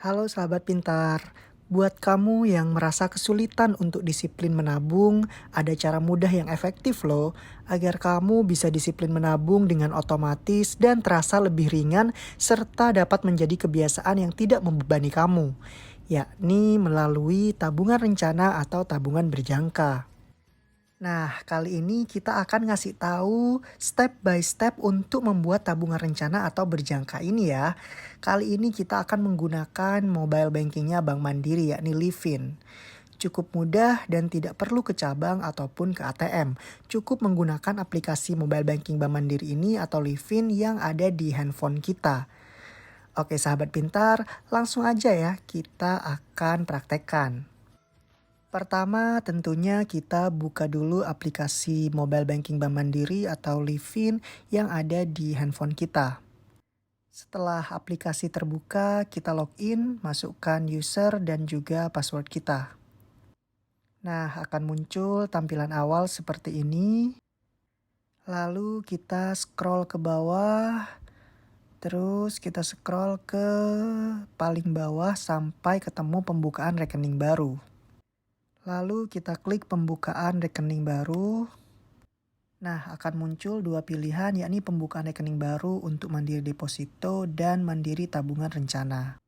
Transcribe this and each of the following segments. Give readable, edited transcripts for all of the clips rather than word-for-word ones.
Halo sahabat pintar, buat kamu yang merasa kesulitan untuk disiplin menabung, ada cara mudah yang efektif loh, agar kamu bisa disiplin menabung dengan otomatis dan terasa lebih ringan, serta dapat menjadi kebiasaan yang tidak membebani kamu, yakni melalui tabungan rencana atau tabungan berjangka. Nah, kali ini kita akan ngasih tahu step by step untuk membuat tabungan rencana atau berjangka ini ya. Kali ini kita akan menggunakan mobile bankingnya Bank Mandiri yakni Livin. Cukup mudah dan tidak perlu ke cabang ataupun ke ATM. Cukup menggunakan aplikasi mobile banking Bank Mandiri ini atau Livin yang ada di handphone kita. Oke sahabat pintar, langsung aja ya kita akan praktekkan. Pertama, tentunya kita buka dulu aplikasi mobile banking Bank Mandiri atau Livin yang ada di handphone kita. Setelah aplikasi terbuka, kita login, masukkan user dan juga password kita. Nah, akan muncul tampilan awal seperti ini. Lalu kita scroll ke bawah, terus kita scroll ke paling bawah sampai ketemu pembukaan rekening baru. Lalu kita klik pembukaan rekening baru. Nah, akan muncul dua pilihan yakni pembukaan rekening baru untuk Mandiri Deposito dan Mandiri Tabungan Rencana.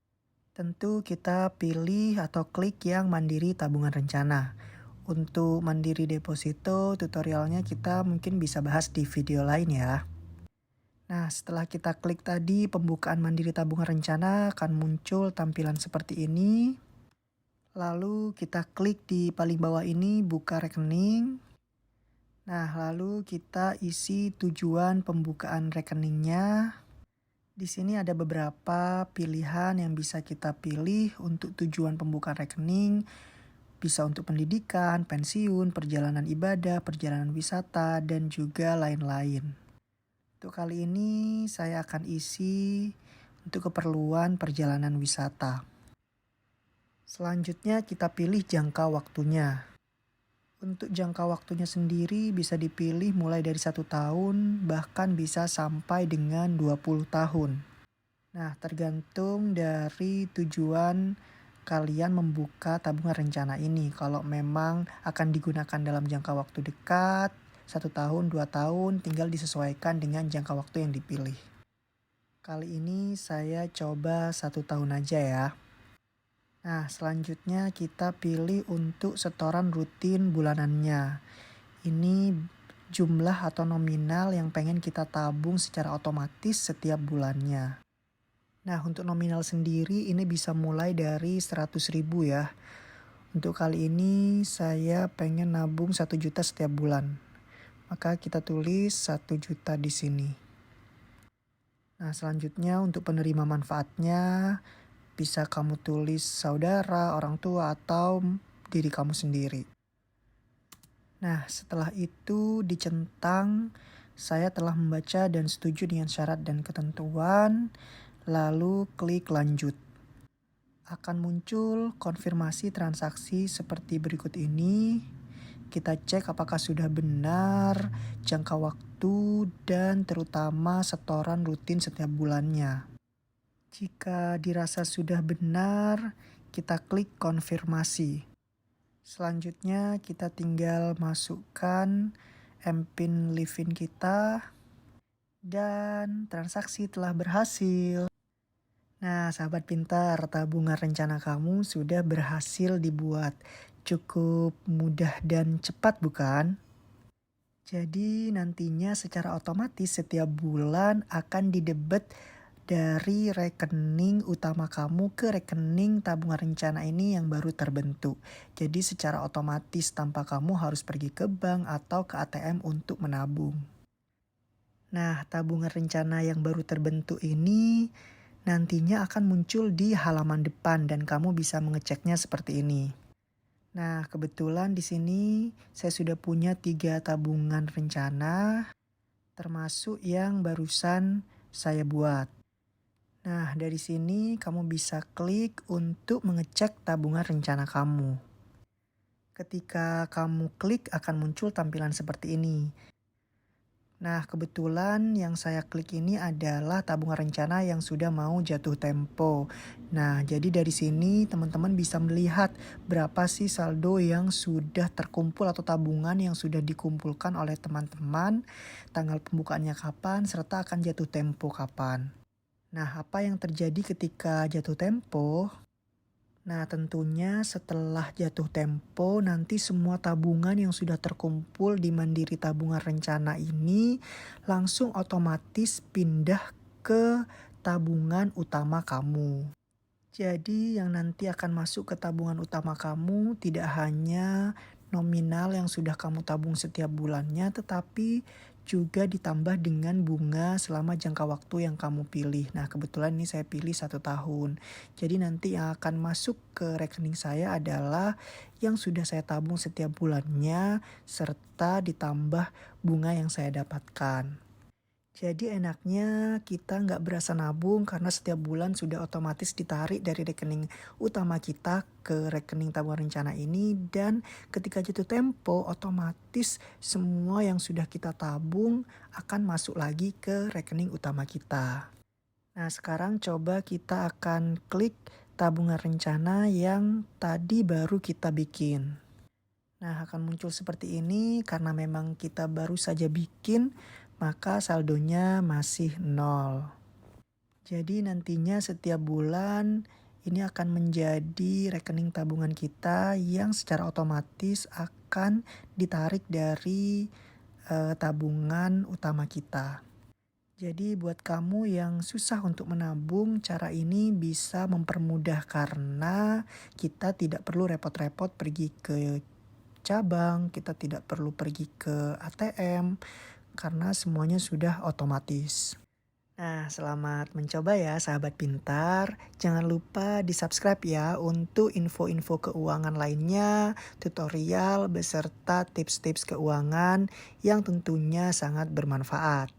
Tentu kita pilih atau klik yang Mandiri Tabungan Rencana. Untuk Mandiri Deposito tutorialnya kita mungkin bisa bahas di video lain ya. Nah, setelah kita klik tadi pembukaan Mandiri Tabungan Rencana akan muncul tampilan seperti ini. Lalu kita klik di paling bawah ini buka rekening. Nah, lalu kita isi tujuan pembukaan rekeningnya. Di sini ada beberapa pilihan yang bisa kita pilih untuk tujuan pembukaan rekening. Bisa untuk pendidikan, pensiun, perjalanan ibadah, perjalanan wisata, dan juga lain-lain. Untuk kali ini saya akan isi untuk keperluan perjalanan wisata. Selanjutnya kita pilih jangka waktunya. Untuk jangka waktunya sendiri bisa dipilih mulai dari 1 tahun bahkan bisa sampai dengan 20 tahun. Nah, tergantung dari tujuan kalian membuka tabungan rencana ini. Kalau memang akan digunakan dalam jangka waktu dekat, 1 tahun, 2 tahun, tinggal disesuaikan dengan jangka waktu yang dipilih. Kali ini saya coba 1 tahun aja ya. Nah, selanjutnya kita pilih untuk setoran rutin bulanannya. Ini jumlah atau nominal yang pengen kita tabung secara otomatis setiap bulannya. Nah, untuk nominal sendiri ini bisa mulai dari 100.000 ya. Untuk kali ini saya pengen nabung 1 juta setiap bulan. Maka kita tulis 1 juta di sini. Nah, selanjutnya untuk penerima manfaatnya bisa kamu tulis saudara, orang tua, atau diri kamu sendiri. Nah, setelah itu dicentang, saya telah membaca dan setuju dengan syarat dan ketentuan, lalu klik lanjut. Akan muncul konfirmasi transaksi seperti berikut ini. Kita cek apakah sudah benar, jangka waktu, dan terutama setoran rutin setiap bulannya. Jika dirasa sudah benar, kita klik konfirmasi. Selanjutnya kita tinggal masukkan MPIN Livin kita dan transaksi telah berhasil. Nah, sahabat pintar, tabungan rencana kamu sudah berhasil dibuat. Cukup mudah dan cepat bukan? Jadi nantinya secara otomatis setiap bulan akan didebet dari rekening utama kamu ke rekening tabungan rencana ini yang baru terbentuk. Jadi secara otomatis tanpa kamu harus pergi ke bank atau ke ATM untuk menabung. Nah, tabungan rencana yang baru terbentuk ini nantinya akan muncul di halaman depan dan kamu bisa mengeceknya seperti ini. Nah, kebetulan di sini saya sudah punya 3 tabungan rencana termasuk yang barusan saya buat. Nah, dari sini kamu bisa klik untuk mengecek tabungan rencana kamu. Ketika kamu klik akan muncul tampilan seperti ini. Nah, kebetulan yang saya klik ini adalah tabungan rencana yang sudah mau jatuh tempo. Nah, jadi dari sini teman-teman bisa melihat berapa sih saldo yang sudah terkumpul atau tabungan yang sudah dikumpulkan oleh teman-teman, tanggal pembukaannya kapan, serta akan jatuh tempo kapan. Nah, apa yang terjadi ketika jatuh tempo? Nah, tentunya setelah jatuh tempo, nanti semua tabungan yang sudah terkumpul di Mandiri Tabungan Rencana ini langsung otomatis pindah ke tabungan utama kamu. Jadi yang nanti akan masuk ke tabungan utama kamu tidak hanya nominal yang sudah kamu tabung setiap bulannya, tetapi juga ditambah dengan bunga selama jangka waktu yang kamu pilih. Nah, kebetulan ini saya pilih 1 tahun. Jadi nanti yang akan masuk ke rekening saya adalah yang sudah saya tabung setiap bulannya, serta ditambah bunga yang saya dapatkan. Jadi enaknya kita nggak berasa nabung karena setiap bulan sudah otomatis ditarik dari rekening utama kita ke rekening tabungan rencana ini, dan ketika jatuh tempo otomatis semua yang sudah kita tabung akan masuk lagi ke rekening utama kita. Nah, sekarang coba kita akan klik tabungan rencana yang tadi baru kita bikin. Nah, akan muncul seperti ini karena memang kita baru saja bikin, maka saldonya masih nol. Jadi nantinya setiap bulan ini akan menjadi rekening tabungan kita yang secara otomatis akan ditarik dari tabungan utama kita. Jadi buat kamu yang susah untuk menabung, cara ini bisa mempermudah karena kita tidak perlu repot-repot pergi ke cabang, kita tidak perlu pergi ke ATM karena semuanya sudah otomatis. Nah, selamat mencoba ya sahabat pintar. Jangan lupa di-subscribe ya untuk info-info keuangan lainnya, tutorial beserta tips-tips keuangan yang tentunya sangat bermanfaat.